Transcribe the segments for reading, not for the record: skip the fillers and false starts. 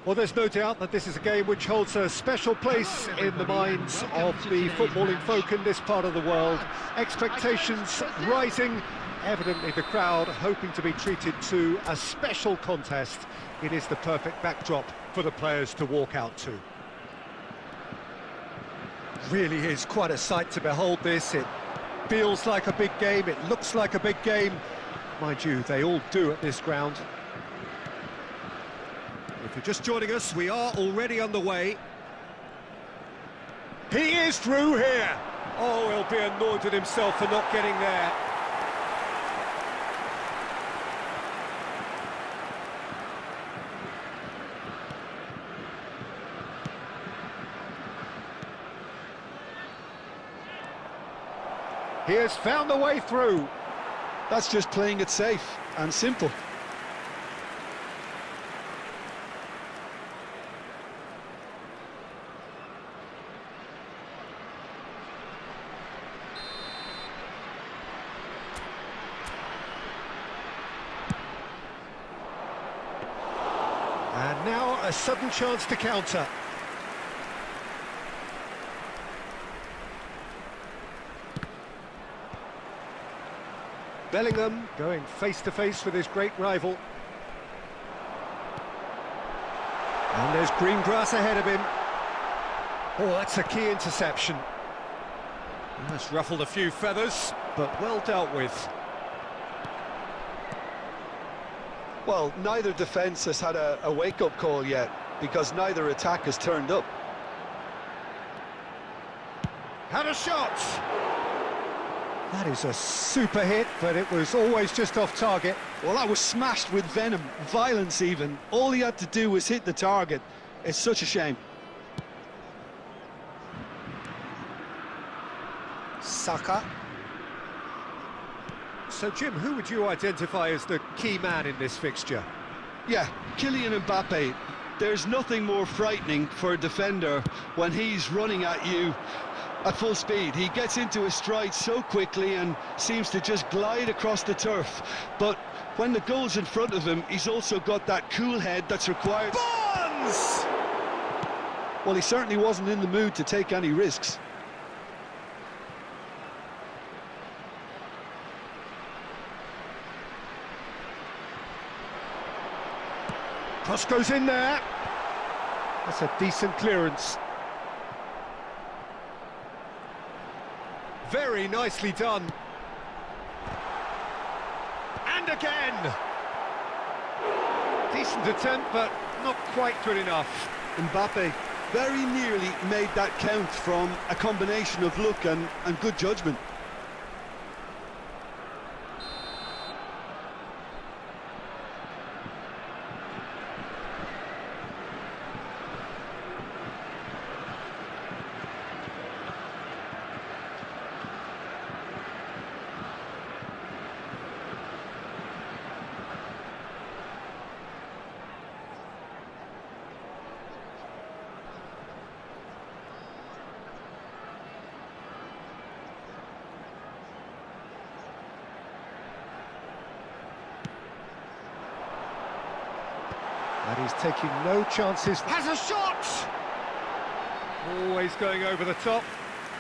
Well, there's no doubt that this is a game which holds a special place in the minds of the footballing folk in this part of the world. Expectations rising, evidently the crowd hoping to be treated to a special contest. It is the perfect backdrop for the players to walk out to. Really is quite a sight to behold this. It feels like a big game, it looks like a big game. Mind you, they all do at this ground. If you're just joining us, we are already underway. He is through here. Oh, he'll be annoyed at himself for not getting there. He has found the way through. That's just playing it safe and simple. And now a sudden chance to counter. Bellingham going face-to-face with his great rival. And there's green grass ahead of him. Oh, that's a key interception. That's ruffled a few feathers, but well dealt with. Well, neither defence has had a wake-up call yet, because neither attack has turned up. Had a shot! That is a super hit, but it was always just off target. Well, that was smashed with venom, violence even. All he had to do was hit the target. It's such a shame. Saka. So, Jim, who would you identify as the key man in this fixture? Yeah, Kylian Mbappe. There's nothing more frightening for a defender when he's running at you at full speed. He gets into his stride so quickly and seems to just glide across the turf. But when the goal's in front of him, he's also got that cool head that's required. Bonds! Well, he certainly wasn't in the mood to take any risks. Cross goes in there. That's a decent clearance. Very nicely done. And again. Decent attempt, but not quite good enough. Mbappe very nearly made that count from a combination of luck and good judgment. And he's taking no chances. Has a shot! Always going over the top.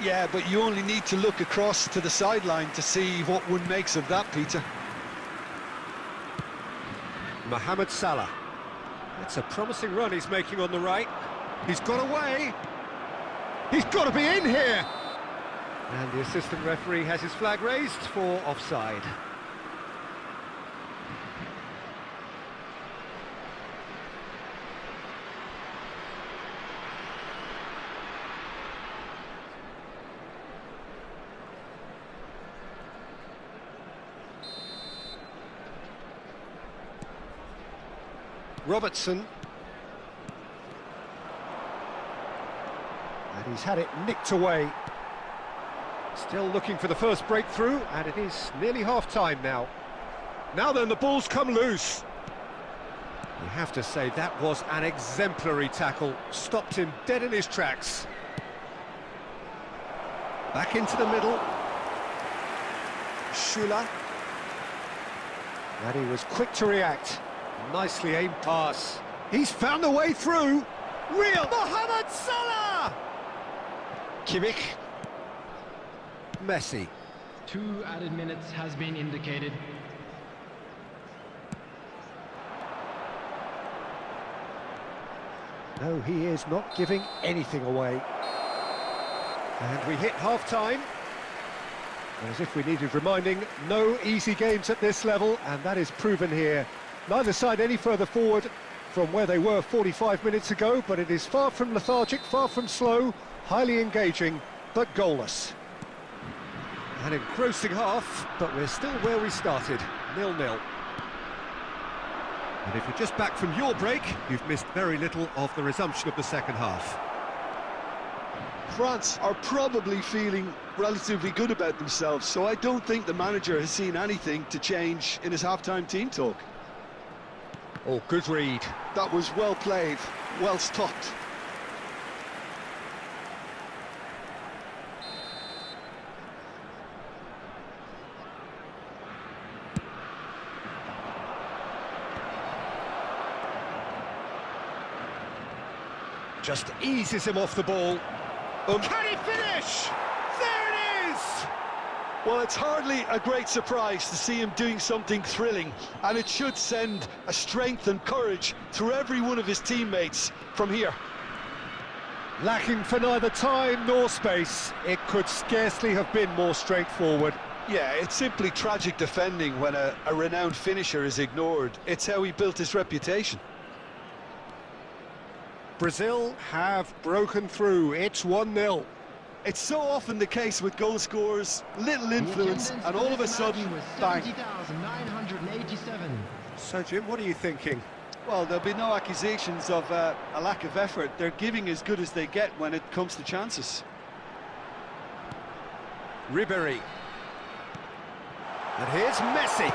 Yeah, but you only need to look across to the sideline to see what one makes of that, Peter. Mohamed Salah. It's a promising run he's making on the right. He's got away. He's got to be in here. And the assistant referee has his flag raised for offside. Robertson. And he's had it nicked away. Still looking for the first breakthrough, and it is nearly half-time now. Now then, the ball's come loose. You have to say that was an exemplary tackle. Stopped him dead in his tracks. Back into the middle. Schüller. And he was quick to react. Nicely aimed pass. He's found a way through. Real Mohamed Salah! Kimmich. Messi. 2 added minutes has been indicated. No, he is not giving anything away. And we hit half-time. As if we needed reminding, no easy games at this level, and that is proven here. Neither side any further forward from where they were 45 minutes ago, but it is far from lethargic, far from slow, highly engaging, but goalless. An engrossing half, but we're still where we started, 0-0. And if you're just back from your break, you've missed very little of the resumption of the second half. France are probably feeling relatively good about themselves, so I don't think the manager has seen anything to change in his half-time team talk. Oh, good read. That was well played, well stopped. Just eases him off the ball. Can he finish? There it is! Well, it's hardly a great surprise to see him doing something thrilling, and it should send a strength and courage through every one of his teammates from here. Lacking for neither time nor space, it could scarcely have been more straightforward. Yeah, it's simply tragic defending when a renowned finisher is ignored. It's how he built his reputation. Brazil have broken through. It's 1-0. It's so often the case with goal scorers, little influence, and all of a sudden, bang. 70,987. So, Jim, what are you thinking? Well, there'll be no accusations of a lack of effort. They're giving as good as they get when it comes to chances. Ribéry. And here's Messi.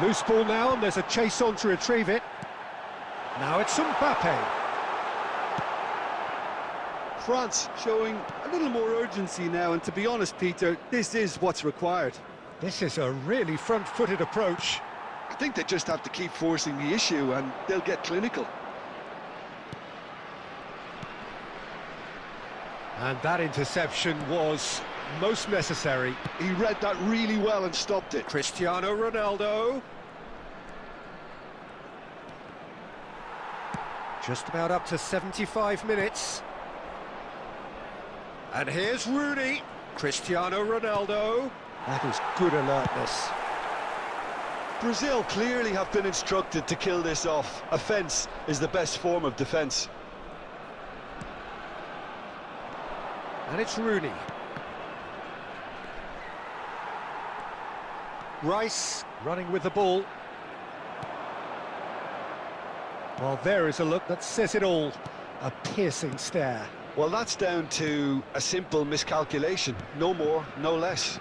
Loose ball now, and there's a chase on to retrieve it. Now it's Mbappe. France showing a little more urgency now, and to be honest, Peter, this is what's required. This is a really front-footed approach. I think they just have to keep forcing the issue and they'll get clinical. And that interception was most necessary. He read that really well and stopped it. Cristiano Ronaldo. Just about up to 75 minutes. And here's Rooney. Cristiano Ronaldo. That is good alertness. Brazil clearly have been instructed to kill this off. Offence is the best form of defence. And it's Rooney. Rice running with the ball. Well, there is a look that says it all. A piercing stare. Well, that's down to a simple miscalculation. No more, no less.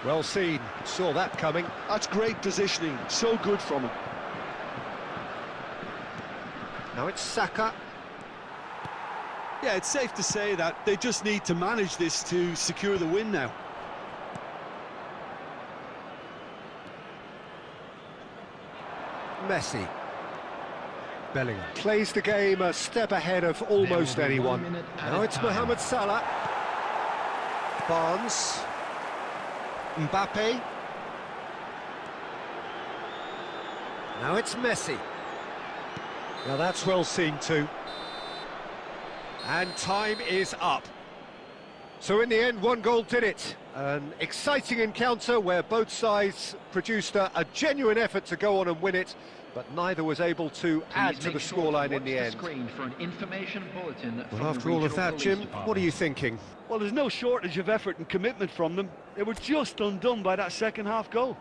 Well seen. Saw that coming. That's great positioning. So good from him. Now it's Saka. Yeah, it's safe to say that they just need to manage this to secure the win now. Messi. Bellingham plays the game a step ahead of almost anyone. Now it's Mohamed Salah. Barnes. Mbappe. Now it's Messi. Now that's well seen too. And time is up. So in the end, one goal did it. An exciting encounter where both sides produced a genuine effort to go on and win it, but neither was able to add to the scoreline in the end. Well, after all of that, Jim, what are you thinking? Well, there's no shortage of effort and commitment from them. They were just undone by that second half goal.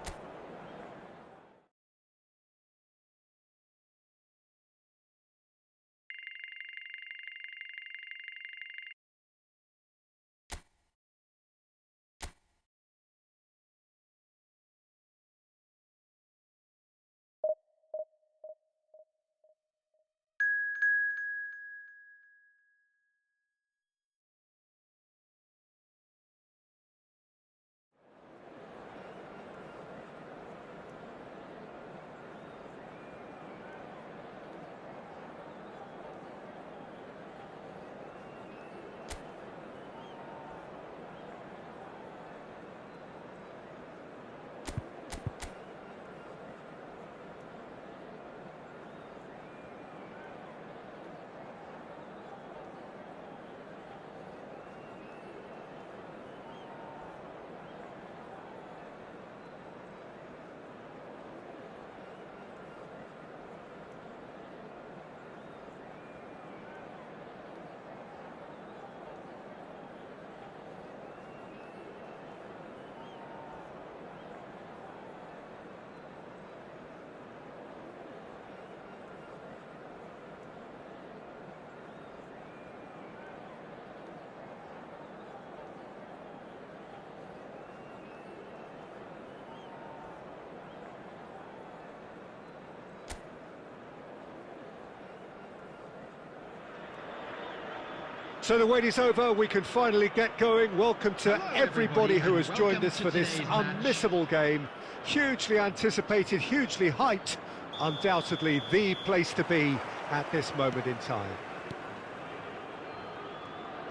So the wait is over, we can finally get going. Welcome to everybody who has joined us for this unmissable game. Hugely anticipated, hugely hyped, undoubtedly the place to be at this moment in time.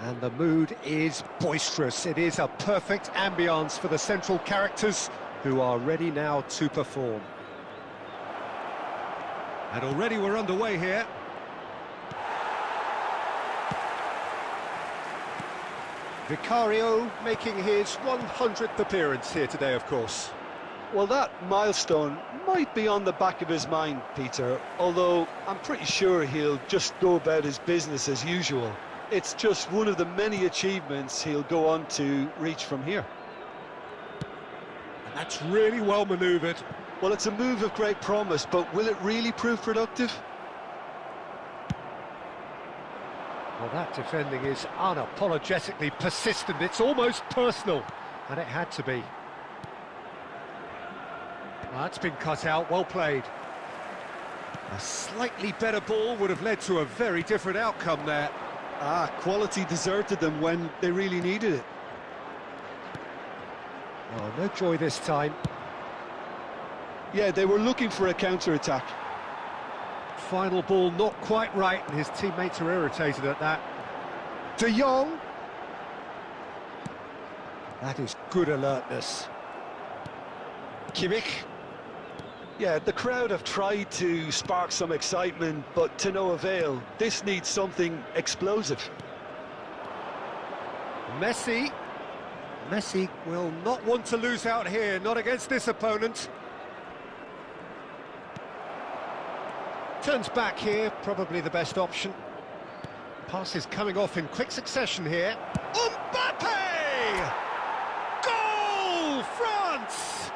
And the mood is boisterous. It is a perfect ambience for the central characters who are ready now to perform. And already we're underway here. Vicario making his 100th appearance here today, of course. Well, that milestone might be on the back of his mind, Peter, although I'm pretty sure he'll just go about his business as usual. It's just one of the many achievements he'll go on to reach from here. And that's really well manoeuvred. Well, it's a move of great promise, but will it really prove productive? Well, that defending is unapologetically persistent. It's almost personal, and it had to be. Well, that's been cut out, well played. A slightly better ball would have led to a very different outcome there. Quality deserted them when they really needed it. Oh, no joy this time. Yeah, they were looking for a counter-attack. Final ball not quite right, and his teammates are irritated at that. De Jong. That is good alertness. Kimmich. Yeah, the crowd have tried to spark some excitement, but to no avail. This needs something explosive. Messi. Messi will not want to lose out here, not against this opponent. Turns back here, probably the best option. Passes coming off in quick succession here. Mbappe! Goal, France!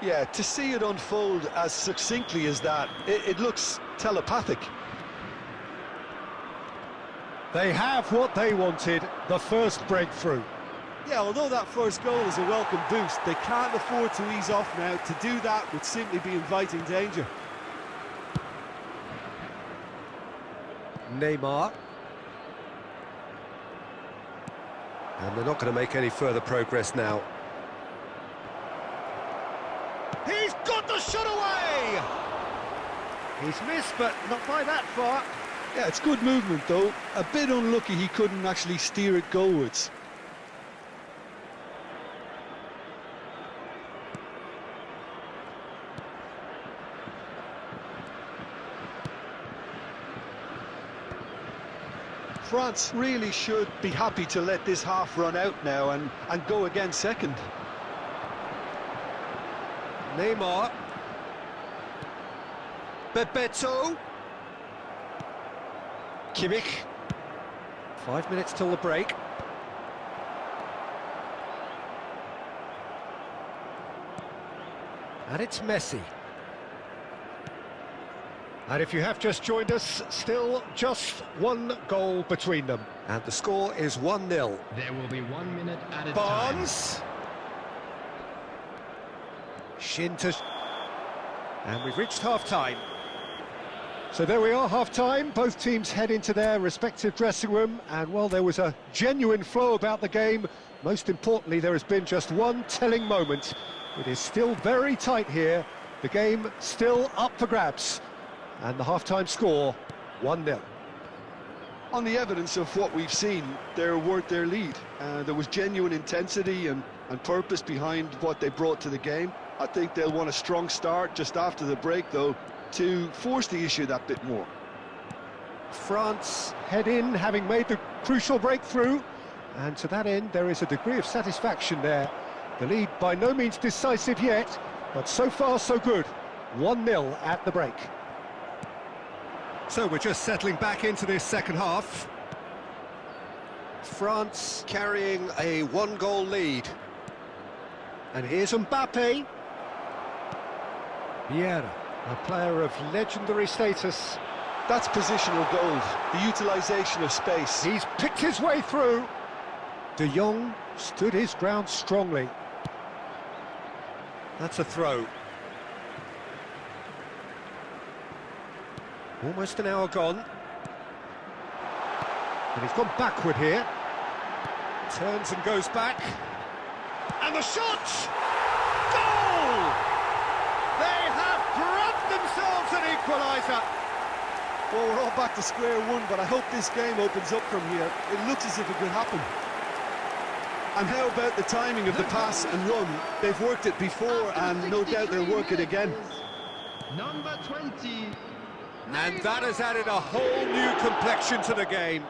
Yeah, to see it unfold as succinctly as that, it looks telepathic. They have what they wanted, the first breakthrough. Yeah, although that first goal is a welcome boost, they can't afford to ease off now. To do that would simply be inviting danger. Neymar. And they're not going to make any further progress now. He's got the shot away! He's missed, but not by that far. Yeah, it's good movement though. A bit unlucky he couldn't actually steer it goalwards. France really should be happy to let this half run out now and go again second. Neymar. Bebeto. Kimmich. 5 minutes till the break. And it's Messi. And if you have just joined us, still just one goal between them. And the score is 1-0. There will be 1 minute added Barnes. Shinter. And we've reached half-time. So there we are, half-time. Both teams head into their respective dressing room. And, well, there was a genuine flow about the game. Most importantly, there has been just one telling moment. It is still very tight here. The game still up for grabs. And the half-time score, 1-0. On the evidence of what we've seen, they're worth their lead. There was genuine intensity and purpose behind what they brought to the game. I think they'll want a strong start just after the break, though, to force the issue that bit more. France head in, having made the crucial breakthrough. And to that end, there is a degree of satisfaction there. The lead by no means decisive yet, but so far so good. 1-0 at the break. So we're just settling back into this second half. France carrying a one-goal lead. And here's Mbappe. Vieira, a player of legendary status. That's positional gold, the utilisation of space. He's picked his way through. De Jong stood his ground strongly. That's a throw. Almost an hour gone. And he's gone backward here. Turns and goes back. And the shot! Goal! They have grabbed themselves an equaliser. Well, we're all back to square one, but I hope this game opens up from here. It looks as if it could happen. And how about the timing of the pass and run? They've worked it before, and no doubt they'll work it again. Number 20. And that has added a whole new complexion to the game.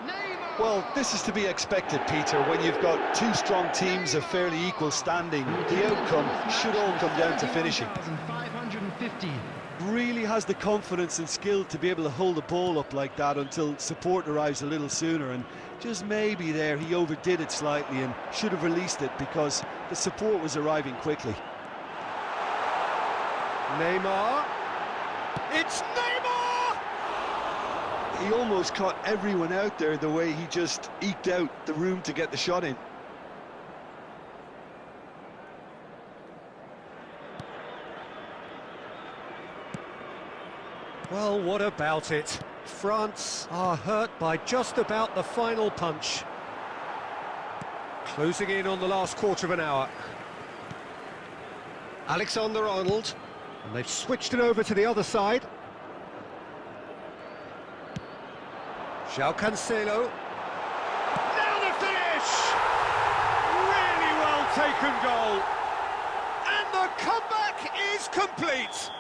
Well, this is to be expected, Peter, when you've got two strong teams of fairly equal standing. The outcome should all come down to finishing. Really has the confidence and skill to be able to hold the ball up like that until support arrives a little sooner, and just maybe there he overdid it slightly and should have released it because the support was arriving quickly. Neymar. It's Neymar! He almost caught everyone out there the way he just eked out the room to get the shot in. Well, what about it? France are hurt by just about the final punch. Closing in on the last quarter of an hour. Alexander-Arnold. And they've switched it over to the other side. João Cancelo. Now the finish! Really well taken goal. And the comeback is complete.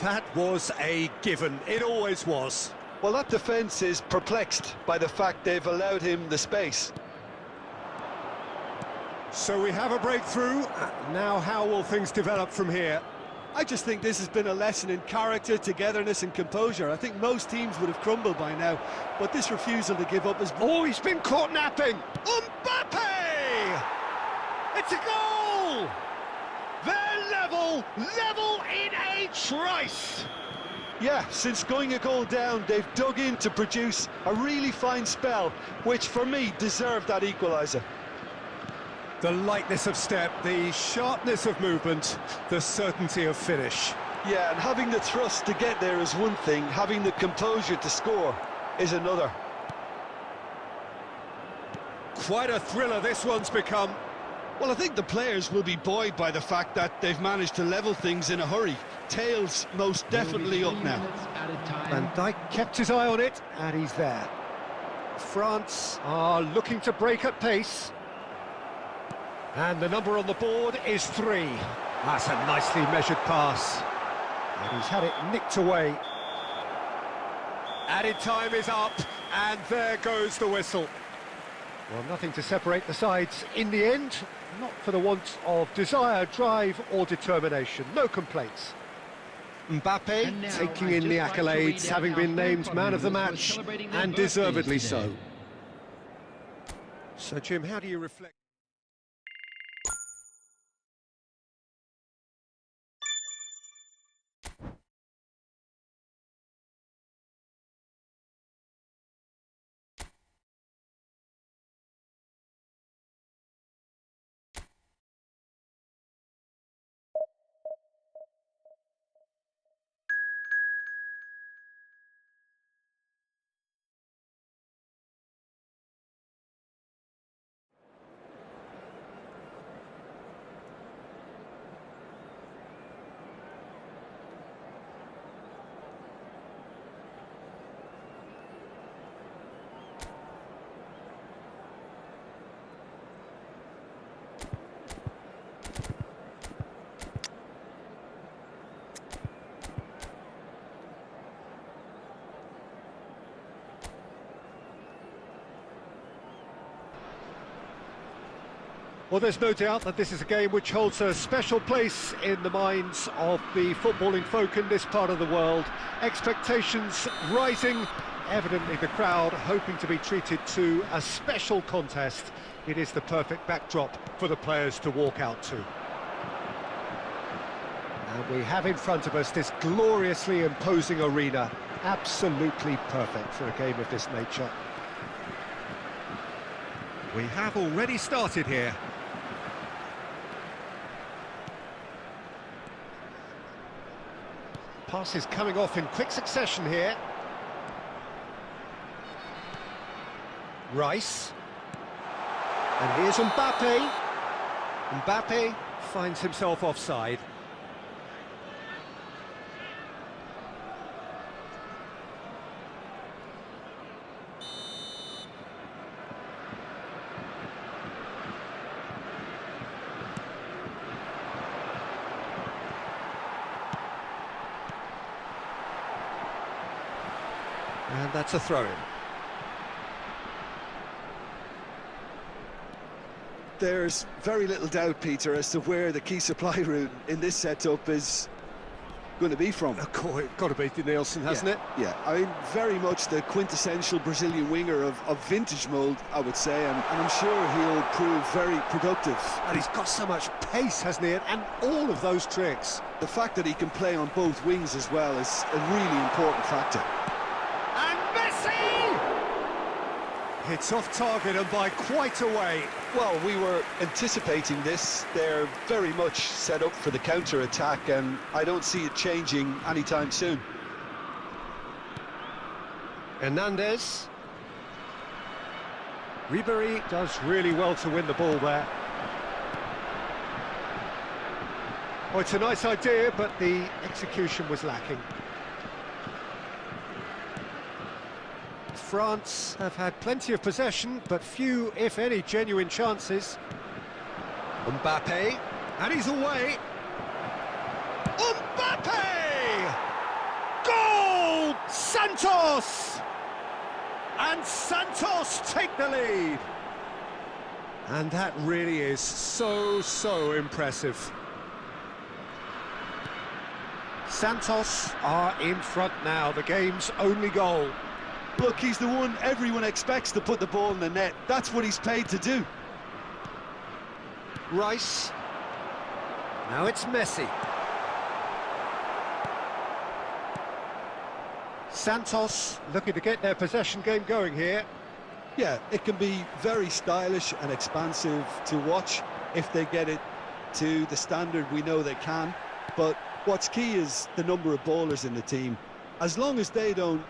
That was a given. It always was. Well, that defence is perplexed by the fact they've allowed him the space. So we have a breakthrough. Now how will things develop from here? I just think this has been a lesson in character, togetherness and composure. I think most teams would have crumbled by now, but this refusal to give up is... Oh, he's been caught napping! Mbappe! It's a goal! They're level in a trice! Yeah, since going a goal down, they've dug in to produce a really fine spell, which for me deserved that equaliser. The lightness of step, the sharpness of movement, the certainty of finish. Yeah, and having the thrust to get there is one thing, having the composure to score is another. Quite a thriller this one's become. Well, I think the players will be buoyed by the fact that they've managed to level things in a hurry. tail's most definitely up now. Van Dijk kept his eye on it, and he's there. France are looking to break at pace. And the number on the board is 3. That's a nicely measured pass. And he's had it nicked away. Added time is up, and there goes the whistle. Well, nothing to separate the sides in the end, not for the want of desire, drive or determination. No complaints. Mbappe taking in the accolades, having been named man of the match, and deservedly so. So, Jim, how do you reflect? Well, there's no doubt that this is a game which holds a special place in the minds of the footballing folk in this part of the world. Expectations rising, evidently the crowd hoping to be treated to a special contest. It is the perfect backdrop for the players to walk out to. And we have in front of us this gloriously imposing arena, absolutely perfect for a game of this nature. We have already started here. Passes coming off in quick succession here. Rice. And here's Mbappe. Mbappe finds himself offside. And that's a throw-in. There's very little doubt, Peter, as to where the key supply route in this setup is going to be from. Of course, it's got to be Nielsen, hasn't it? Yeah, I mean, very much the quintessential Brazilian winger of vintage mould, I would say, and I'm sure he'll prove very productive. And he's got so much pace, hasn't he? And all of those tricks. The fact that he can play on both wings as well is a really important factor. And Messi! It's off target and by quite a way. Well, we were anticipating this. They're very much set up for the counter-attack, and I don't see it changing anytime soon. Hernandez. Ribery does really well to win the ball there. Well, it's a nice idea, but the execution was lacking. France have had plenty of possession, but few, if any, genuine chances. Mbappe, and he's away. Mbappe! Goal! Santos! And Santos take the lead. And that really is so impressive. Santos are in front now, the game's only goal. Look, he's the one everyone expects to put the ball in the net. That's what he's paid to do. Rice. Now it's Messi. Santos looking to get their possession game going here. Yeah, it can be very stylish and expansive to watch if they get it to the standard we know they can. But what's key is the number of ballers in the team. As long as they don't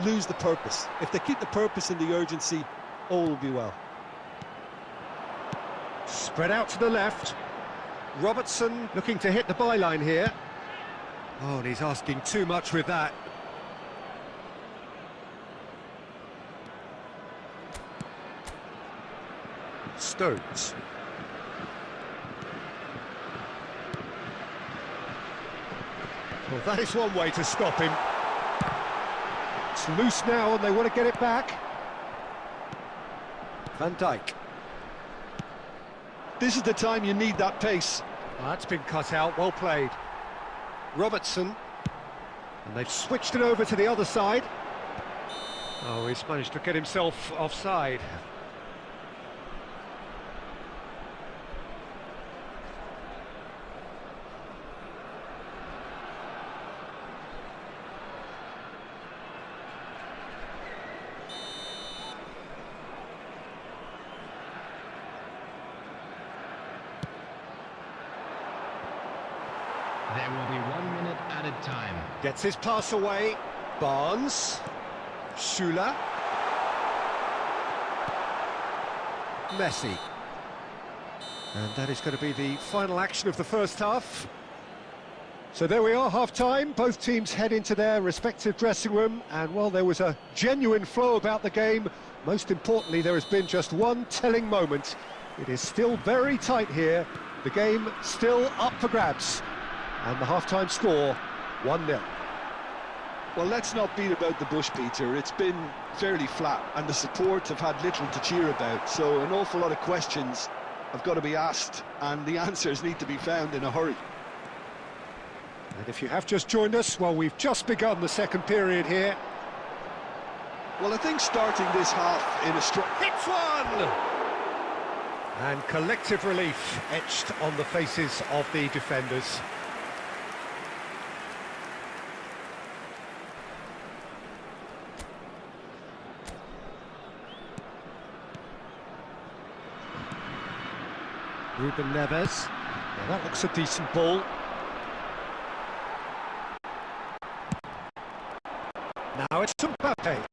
lose the purpose. If they keep the purpose and the urgency, all will be well. Spread out to the left. Robertson looking to hit the byline here. Oh, and he's asking too much with that. Stones. Well, that is one way to stop him. It's loose now and they want to get it back. Van Dijk. This is the time you need that pace. Oh, that's been cut out, well played. Robertson. And they've switched it over to the other side. Oh, he's managed to get himself offside. There will be 1 minute added time. Gets his pass away. Barnes. Schüller. Messi. And that is going to be the final action of the first half. So there we are, half-time. Both teams head into their respective dressing room. And while there was a genuine flow about the game, most importantly, there has been just one telling moment. It is still very tight here. The game still up for grabs. And the half-time score, 1-0. Well, let's not beat about the bush, Peter. It's been fairly flat, and the support have had little to cheer about. So an awful lot of questions have got to be asked, and the answers need to be found in a hurry. And if you have just joined us, well, we've just begun the second period here. Well, I think starting this half in a strong... Hits one! And collective relief etched on the faces of the defenders. Ruben Neves. Now that looks a decent ball. Now it's Mbappe.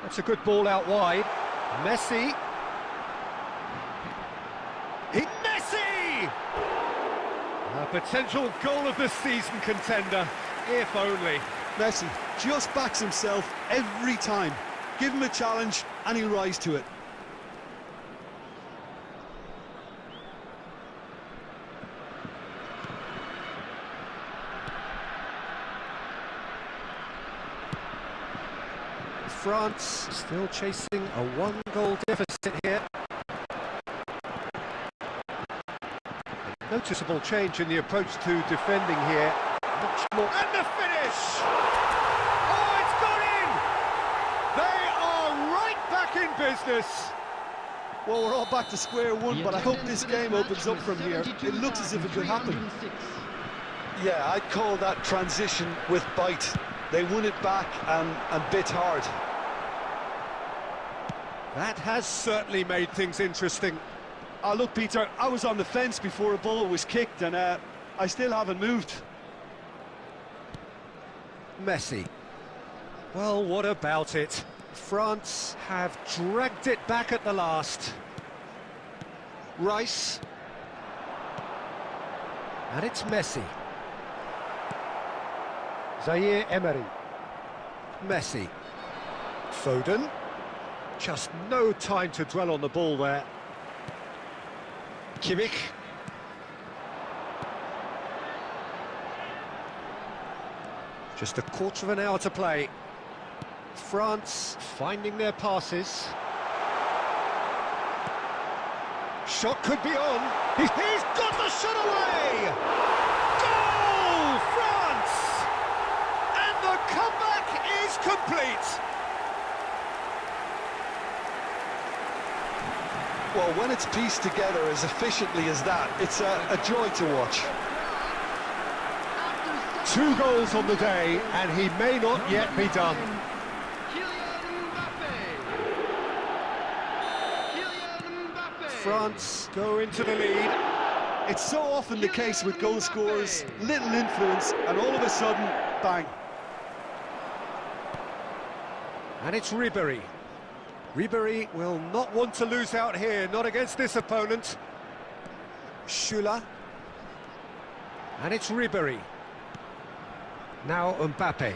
That's a good ball out wide. Messi. Messi! A potential goal of the season contender, if only. Messi just backs himself every time. Give him a challenge and he'll rise to it. France still chasing a one-goal deficit here. Noticeable change in the approach to defending here. Much more. And the finish! Oh, it's gone in! They are right back in business. Well, we're all back to square one, but I hope this game opens up from here. It looks as if it could happen. Yeah, I'd call that transition with bite. They won it back and bit hard. That has certainly made things interesting. Oh, look, Peter, I was on the fence before a ball was kicked, and I still haven't moved. Messi. Well, what about it? France have dragged it back at the last. Rice. And it's Messi. Zaire Emery. Messi. Foden. Just no time to dwell on the ball there. Kimmich. Just a quarter of an hour to play. France finding their passes. Shot could be on. He's got the shot away! Goal! France! And the comeback is complete! Well, when it's pieced together as efficiently as that, it's a joy to watch. 2 goals on the day, and he may not yet be done. France go into the lead. It's so often the case with goal scorers, little influence, and all of a sudden, bang. And it's Ribéry. Ribéry will not want to lose out here, not against this opponent. Schüller. And it's Ribéry. Now Mbappe.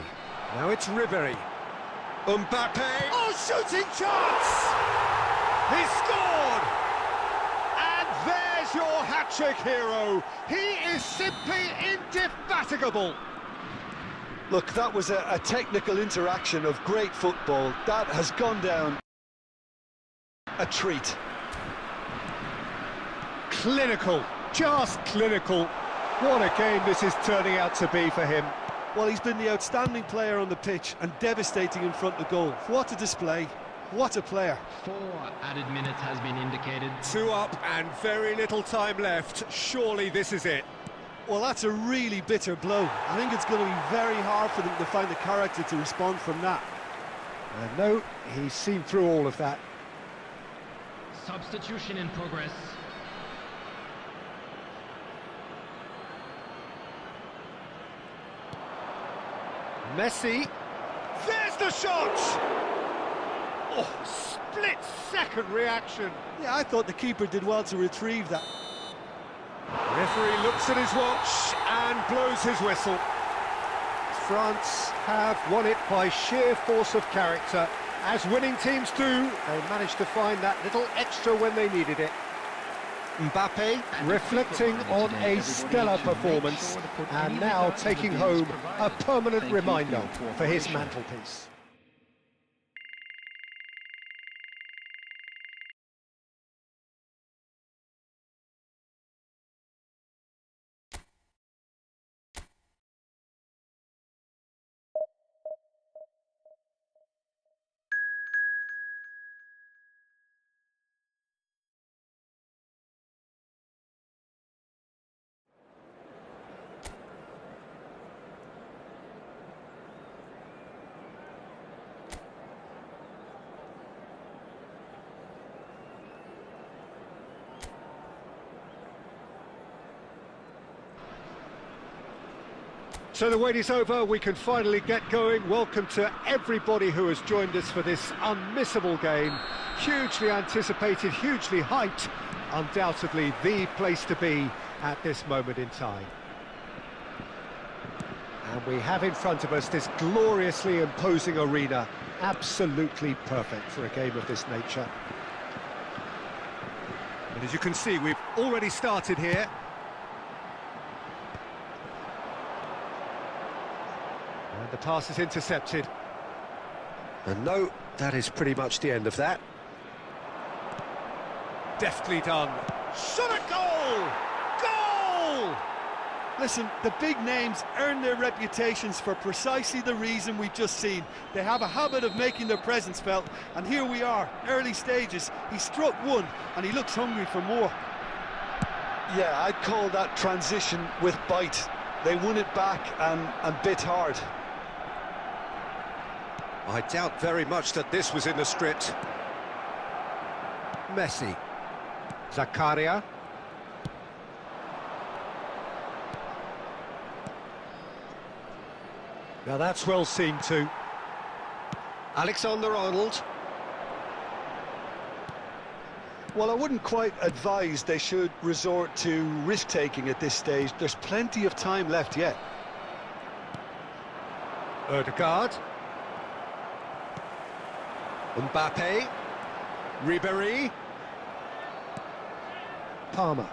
Now it's Ribéry. Mbappe! Oh, shooting chance! He scored! And there's your hat-trick hero. He is simply indefatigable. Look, that was a technical interaction of great football. That has gone down a treat. Clinical, just clinical. What a game this is turning out to be for him. Well, he's been the outstanding player on the pitch and devastating in front of goal. What a display, what a player. 4 added minutes has been indicated. 2 up and very little time left. Surely this is it. Well, that's a really bitter blow. I think it's going to be very hard for them to find the character to respond from that. And no, he's seen through all of that. Substitution in progress. Messi. There's the shot! Oh, split-second reaction. Yeah, I thought the keeper did well to retrieve that. Referee looks at his watch and blows his whistle. France have won it by sheer force of character. As winning teams do, they managed to find that little extra when they needed it. Mbappe reflecting on a stellar performance and now taking home a permanent reminder for his mantelpiece. So the wait is over, we can finally get going. Welcome to everybody who has joined us for this unmissable game. Hugely anticipated, hugely hyped, undoubtedly the place to be at this moment in time. And we have in front of us this gloriously imposing arena, absolutely perfect for a game of this nature. And as you can see, we've already started here. And the pass is intercepted. And no, that is pretty much the end of that. Deftly done. Shot a goal! Goal! Listen, the big names earn their reputations for precisely the reason we've just seen. They have a habit of making their presence felt, and here we are, early stages. He struck one, and he looks hungry for more. Yeah, I'd call that transition with bite. They won it back and bit hard. I doubt very much that this was in the script. Messi. Zakaria. Now that's well seen too. Alexander-Arnold. Well, I wouldn't quite advise they should resort to risk-taking at this stage. There's plenty of time left yet. Ødegaard. Mbappe. Ribéry. Palmer.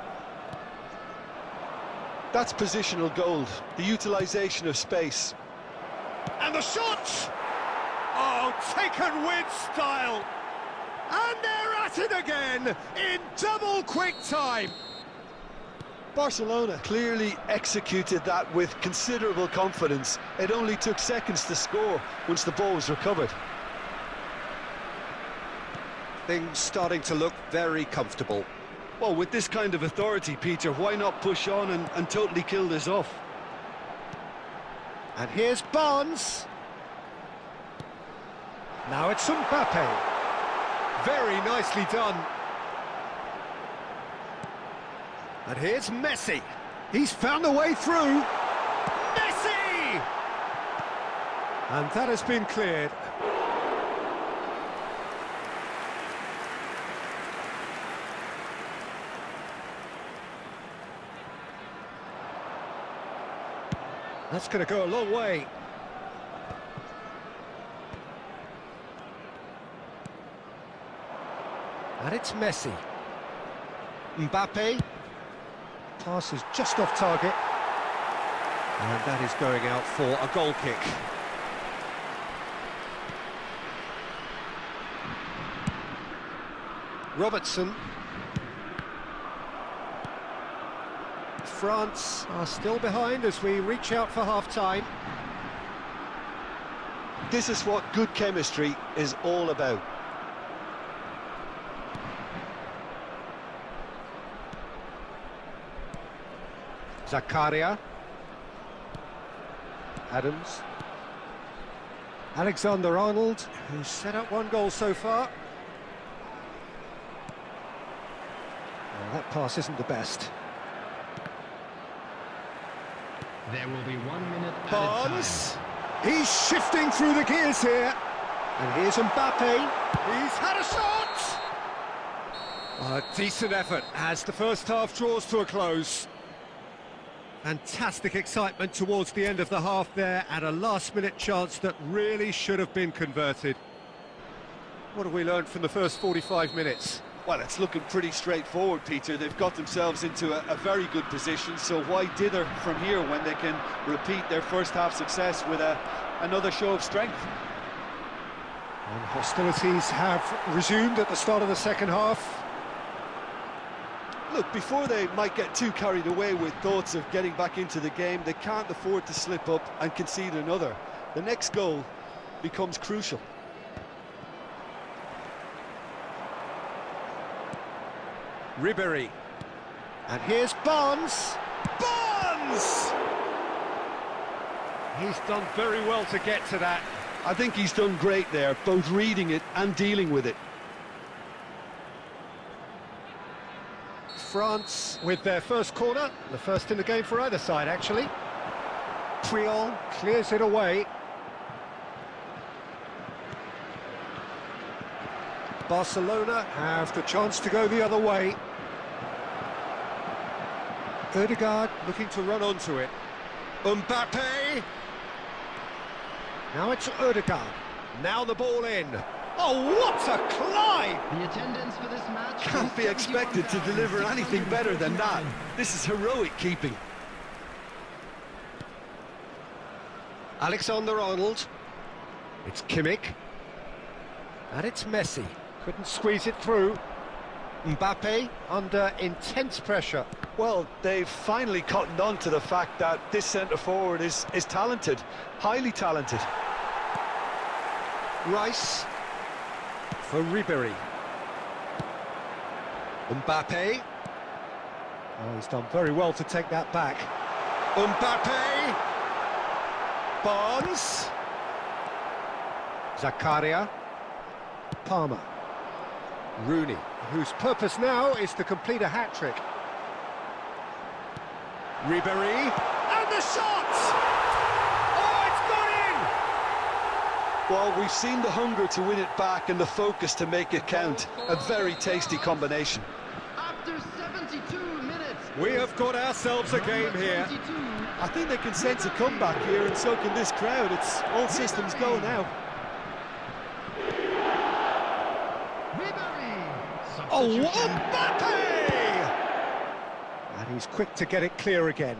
That's positional gold, the utilisation of space. And the shot! Oh, taken with style! And they're at it again, in double quick time! Barcelona clearly executed that with considerable confidence. It only took seconds to score once the ball was recovered. Things starting to look very comfortable. Well, with this kind of authority, Peter, why not push on and totally kill this off? And here's Barnes. Now it's Mbappe. Very nicely done. And here's Messi. He's found a way through. Messi! And that has been cleared. That's going to go a long way. And it's Messi. Mbappe. Pass is just off target. And that is going out for a goal kick. Robertson. France are still behind as we reach out for half-time. This is what good chemistry is all about. Zakaria. Adams. Alexander-Arnold, who's set up one goal so far. Well, that pass isn't the best. There will be 1 minute added Barnes. He's shifting through the gears here. And here's Mbappe. He's had a shot! A decent effort as the first half draws to a close. Fantastic excitement towards the end of the half there, and a last-minute chance that really should have been converted. What have we learned from the first 45 minutes? Well, it's looking pretty straightforward, Peter. They've got themselves into a very good position, so why dither from here when they can repeat their first half success with another show of strength? And hostilities have resumed at the start of the second half. Look, before they might get too carried away with thoughts of getting back into the game, they can't afford to slip up and concede another. The next goal becomes crucial. Ribéry. And here's Barnes. Barnes! He's done very well to get to that. I think he's done great there, both reading it and dealing with it. France with their first corner, the first in the game for either side, actually. Puyol clears it away. Barcelona have the chance to go the other way. Ødegaard looking to run onto it. Mbappe! Now it's Ødegaard. Now the ball in. Oh, what a climb! The attendance for this match Can't be expected to deliver anything better than that. This is heroic keeping. Alexander-Arnold. It's Kimmich. And it's Messi. Couldn't squeeze it through. Mbappe under intense pressure. Well, they've finally cottoned on to the fact that this centre-forward is talented, highly talented. Rice for Ribéry. Mbappe. Oh, he's done very well to take that back. Mbappe. Barnes. Zakaria. Palmer. Rooney, whose purpose now is to complete a hat-trick. Ribéry. And the shot! Oh, it's gone in! Well, we've seen the hunger to win it back and the focus to make it count. A very tasty combination. After 72 minutes. We have got ourselves a game here. I think they can sense a comeback here, and so can this crowd. It's all systems go now. Oh, Mbappe! And he's quick to get it clear again.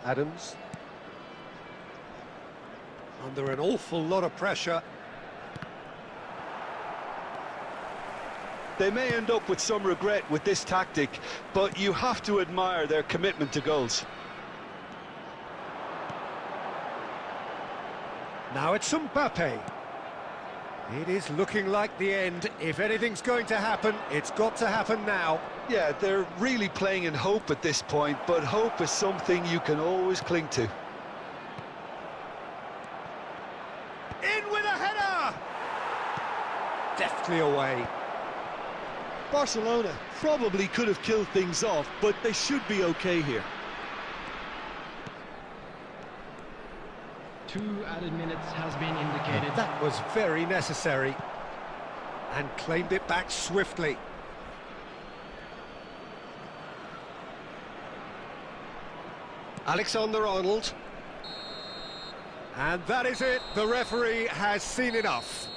Adams. Under an awful lot of pressure. They may end up with some regret with this tactic, but you have to admire their commitment to goals. Now it's Mbappe. It is looking like the end. If anything's going to happen, it's got to happen now. Yeah, they're really playing in hope at this point, but hope is something you can always cling to. In with a header! Deftly away. Barcelona probably could have killed things off, but they should be okay here. 2 added minutes has been indicated. That was very necessary. And claimed it back swiftly. Alexander-Arnold. And that is it, the referee has seen enough.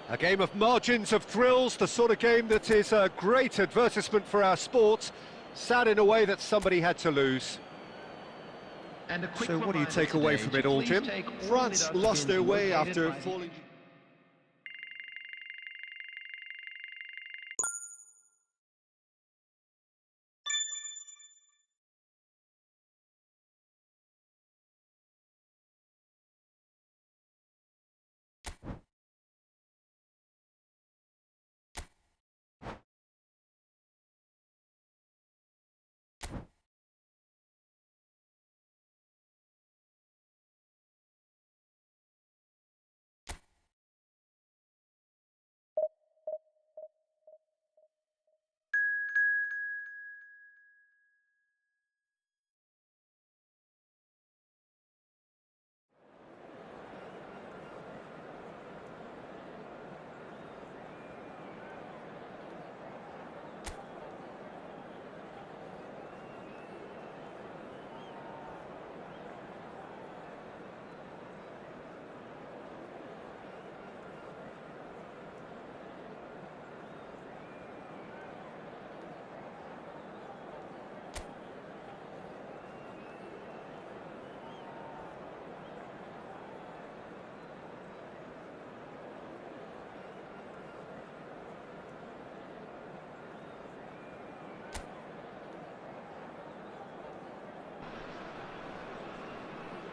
A game of margins, of thrills, the sort of game that is a great advertisement for our sport. Sad in a way that somebody had to lose. So what do you take away from it all, Jim? France lost their way after falling...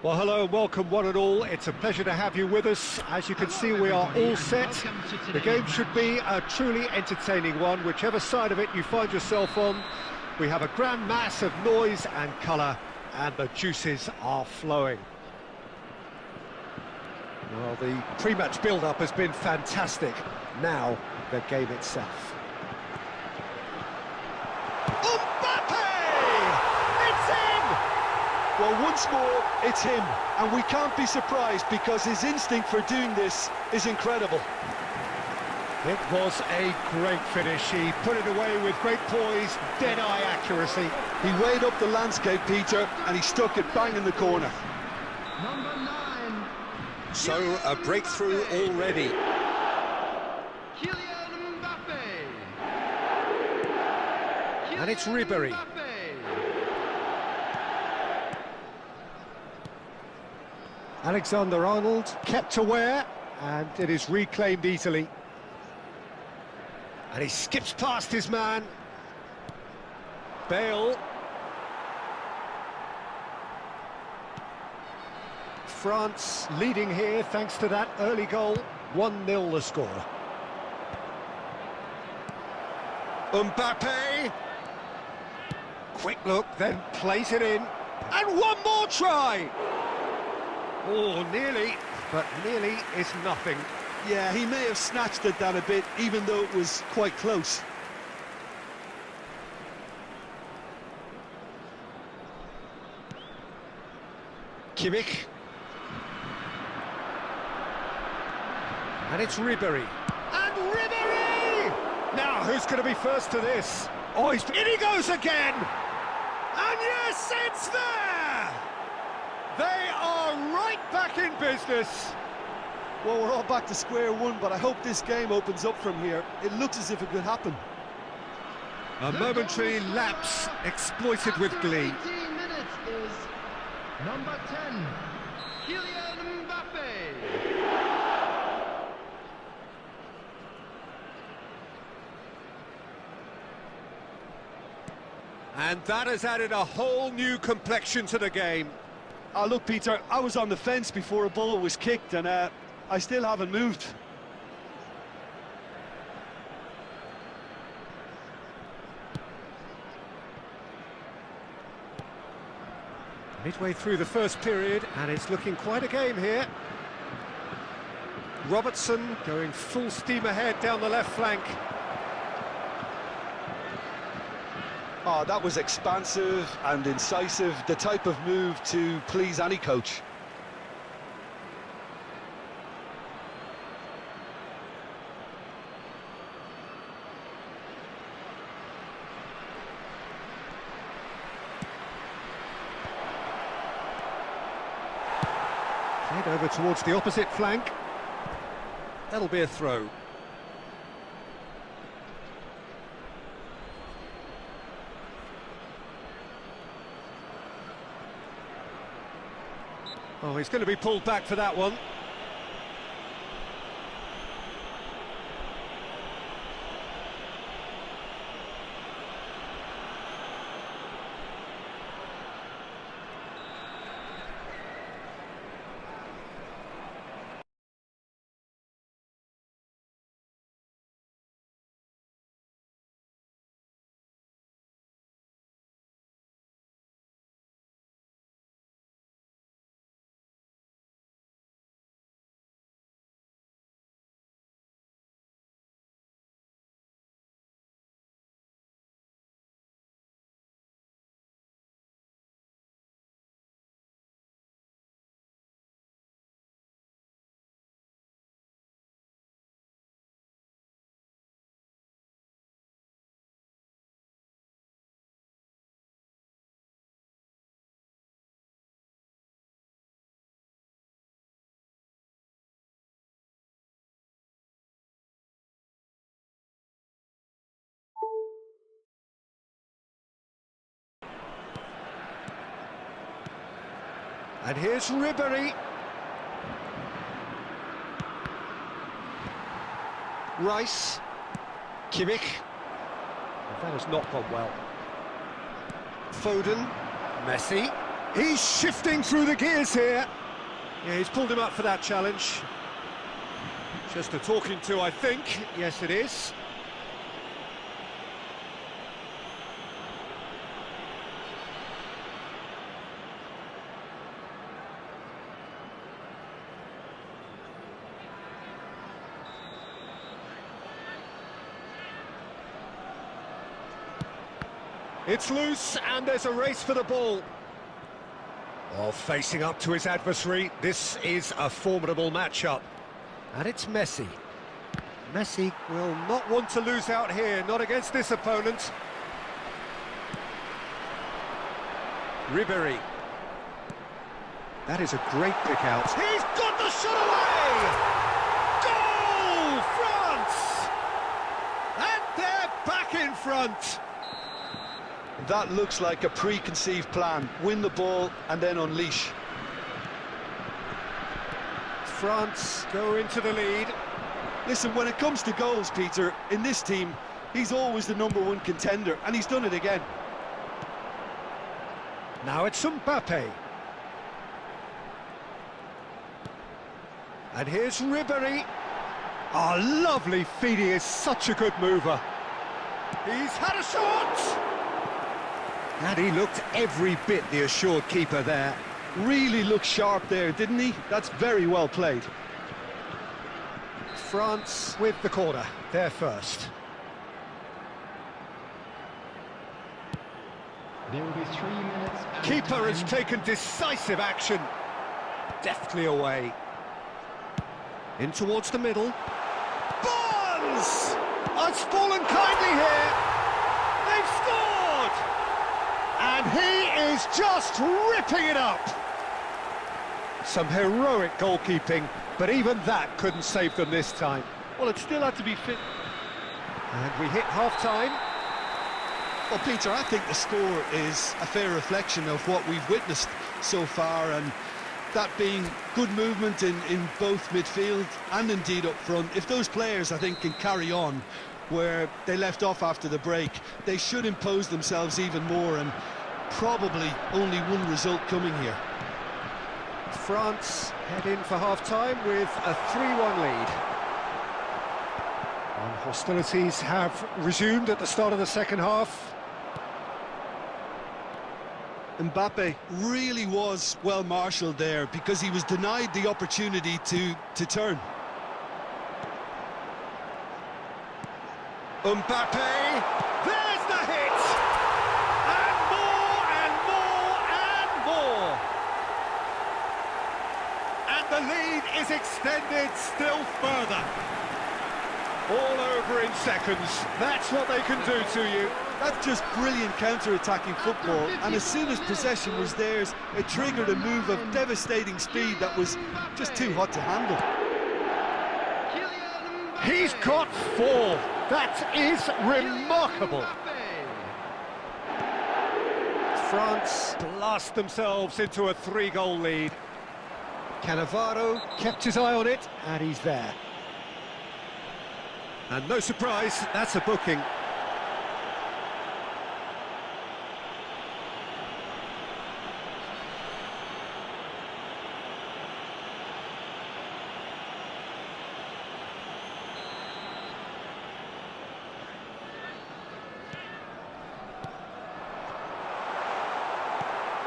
Well, hello and welcome one and all. It's a pleasure to have you with us. As you can see, we are all set. The game should be a truly entertaining one, whichever side of it you find yourself on. We have a grand mass of noise and colour, and the juices are flowing. Well, the pre-match build-up has been fantastic. Now, the game itself. Well, once more, it's him, and we can't be surprised because his instinct for doing this is incredible. It was a great finish. He put it away with great poise, dead-eye accuracy. He weighed up the landscape, Peter, and he stuck it bang in the corner. Number 9. So, a breakthrough already. Kylian Mbappe. And it's Ribéry. Alexander-Arnold kept aware, and it is reclaimed easily. And he skips past his man. Bale. France leading here thanks to that early goal. 1-0 the score. Mbappe. Quick look, then plays it in. And one more try! Oh, nearly, but nearly is nothing. Yeah, he may have snatched at that a bit, even though it was quite close. Kimmich. And it's Ribéry. And Ribéry! Now, who's going to be first to this? Oh, in he goes again! And yes, it's there! They are right back in business. Well, we're all back to square one, but I hope this game opens up from here. It looks as if it could happen. A momentary lapse exploited with glee. 18 minutes is number 10, Kylian Mbappe. And that has added a whole new complexion to the game. Look, Peter, I was on the fence before a ball was kicked, and I still haven't moved. Midway through the first period, and it's looking quite a game here. Robertson going full steam ahead down the left flank. Oh, that was expansive and incisive, the type of move to please any coach. Head over towards the opposite flank. That'll be a throw. Oh, he's going to be pulled back for that one. And here's Ribery. Rice. Kimmich. That has not gone well. Foden. Messi. He's shifting through the gears here. Yeah, he's pulled him up for that challenge. Just a talking to, I think. Yes, it is. It's loose, and there's a race for the ball. Oh, facing up to his adversary, this is a formidable matchup. And it's Messi. Messi will not want to lose out here, not against this opponent. Ribery. That is a great pick out. He's got the shot away! Goal, France! And they're back in front. That looks like a preconceived plan. Win the ball and then unleash. France go into the lead. Listen, when it comes to goals, Peter, in this team, he's always the #1 contender, and he's done it again. Now it's Mbappe. And here's Ribery. Oh, lovely feed, he is such a good mover. He's had a shot! And he looked every bit the assured keeper there. Really looked sharp there, didn't he? That's very well played. France with the corner, they're first. There will be 3 minutes. Keeper has taken decisive action. Deftly away. In towards the middle. Barnes! It's fallen kindly here. They've scored! And he is just ripping it up. Some heroic goalkeeping, but even that couldn't save them this time. Well, it still had to be fit. And we hit half-time. Well, Peter, I think the score is a fair reflection of what we've witnessed so far, and that being good movement in both midfield and indeed up front. If those players, I think, can carry on where they left off after the break, they should impose themselves even more, and probably only one result coming here. France head in for half-time with a 3-1 lead. And hostilities have resumed at the start of the second half. Mbappe really was well marshalled there because he was denied the opportunity to turn. Mbappe, there's the hit! And more and more and more! And the lead is extended still further. All over in seconds. That's what they can do to you. That's just brilliant counter-attacking football, and as soon as possession was theirs, it triggered a move of devastating speed that was just too hot to handle. He's got 4. That is remarkable. France blast themselves into a 3-goal lead. Cannavaro kept his eye on it, and he's there. And no surprise, that's a booking.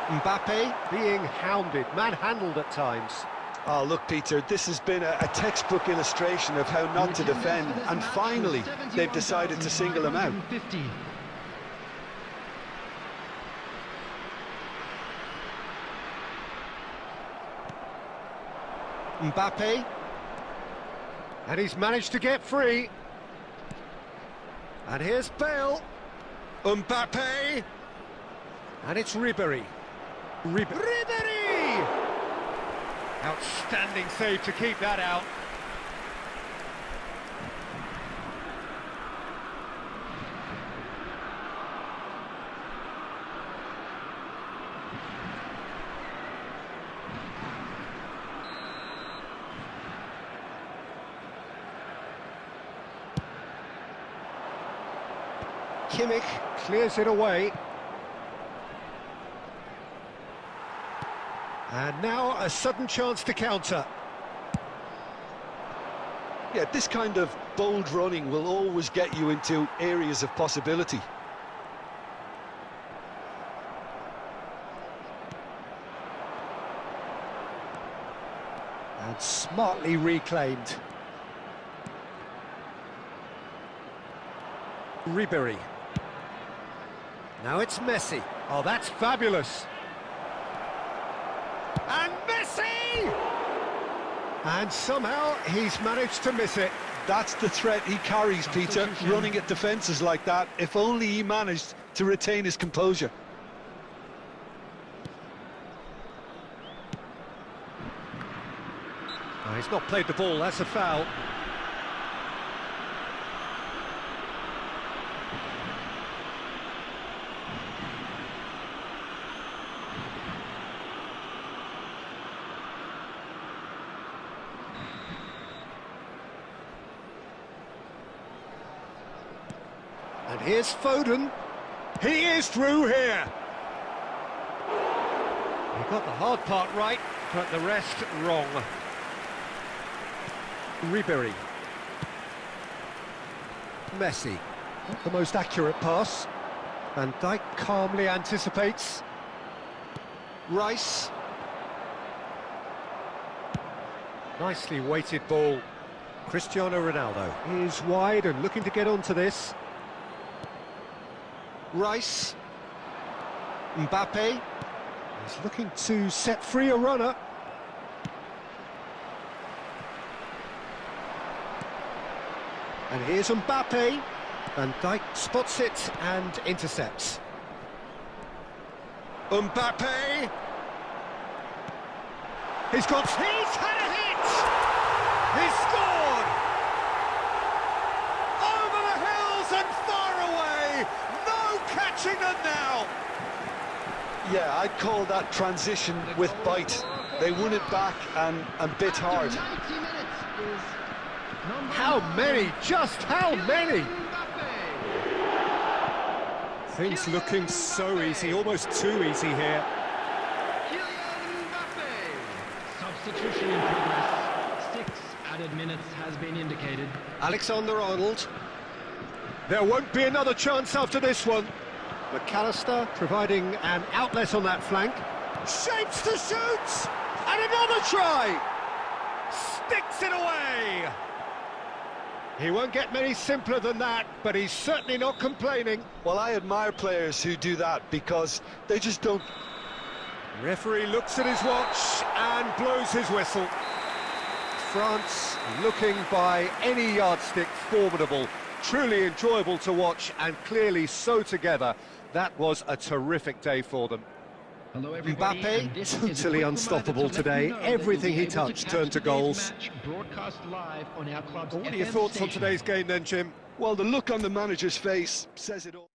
Mbappe being hounded, manhandled at times. Oh, look, Peter, this has been a textbook illustration of how not to defend, and finally they've decided to single him out. Mbappe, and he's managed to get free. And here's Bale. Mbappe, and it's Ribéry. Ribéry! Outstanding save to keep that out. Kimmich clears it away. And now a sudden chance to counter. Yeah, this kind of bold running will always get you into areas of possibility. And smartly reclaimed. Ribéry. Now it's Messi. Oh, that's fabulous. And Messi! And somehow he's managed to miss it. That's the threat he carries, Peter, running at defences like that. If only he managed to retain his composure. Oh, he's not played the ball, that's a foul. And here's Foden. He is through here. He got the hard part right, but the rest wrong. Ribéry. Messi. Not the most accurate pass. Van Dijk calmly anticipates. Rice. Nicely weighted ball. Cristiano Ronaldo is wide and looking to get onto this. Rice. Mbappe. He's looking to set free a runner. And here's Mbappe. Van Dijk spots it and intercepts. Mbappe. He's had a hit! He's scored! Over the hills and far away! No catching them now! Yeah, I'd call that transition with bite. They won it back and bit hard. How many? Just how many? Things looking so easy, almost too easy here. Substitution in progress. 6 added minutes has been indicated. Alexander-Arnold. There won't be another chance after this one. McAllister providing an outlet on that flank. Shapes to shoot! And another try! Sticks it away! He won't get many simpler than that, but he's certainly not complaining. Well, I admire players who do that because they just don't... Referee looks at his watch and blows his whistle. France looking by any yardstick formidable, truly enjoyable to watch and clearly so together. That was a terrific day for them. Hello everybody, and this is a Totally quick unstoppable reminder to let today. you know that Everything you'll he be able to touched catch turned to today's goals. match broadcast live on our club's What are your FM thoughts on station. today's game then, Jim? Well, the look on the manager's face says it all.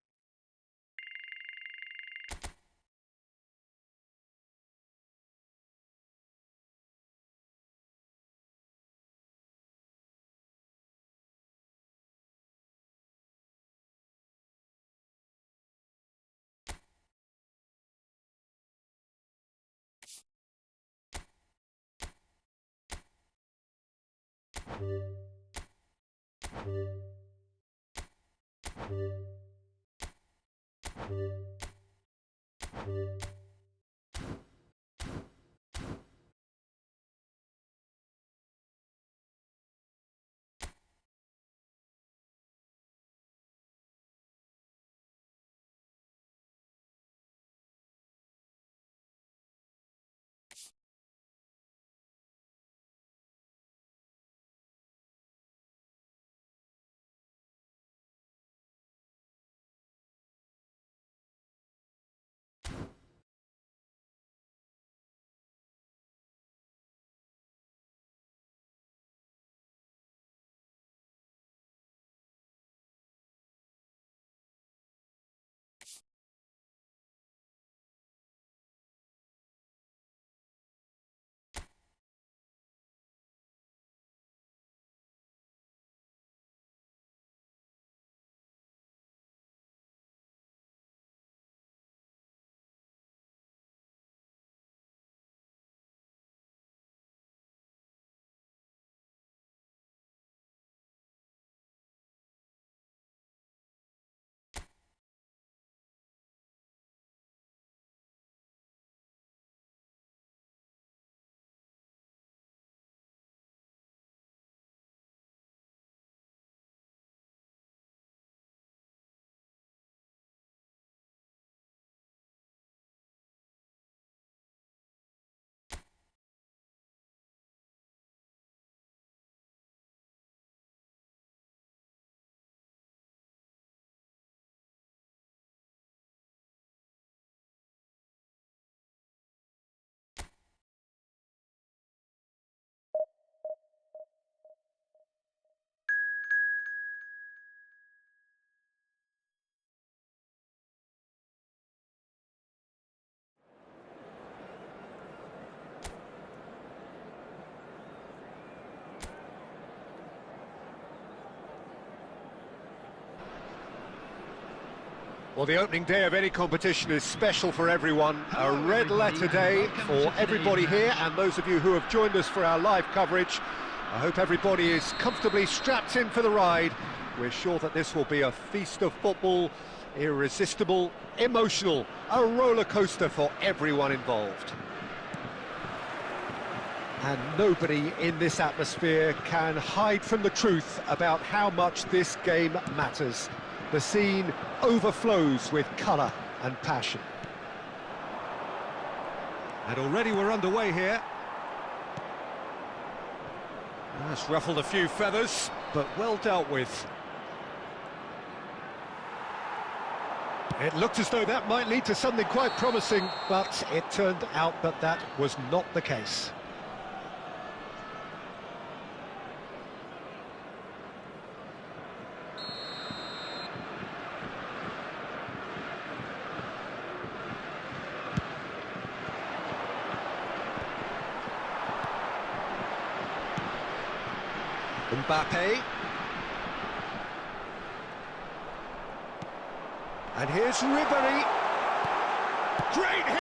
Well, the opening day of any competition is special for everyone. A red letter day for everybody here and those of you who have joined us for our live coverage. I hope everybody is comfortably strapped in for the ride. We're sure that this will be a feast of football, irresistible, emotional, a roller coaster for everyone involved. And nobody in this atmosphere can hide from the truth about how much this game matters. The scene overflows with colour and passion. And already we're underway here. That's ruffled a few feathers, but well dealt with. It looked as though that might lead to something quite promising, but it turned out that that was not the case. Mbappe. And here's Ribery. Great hit!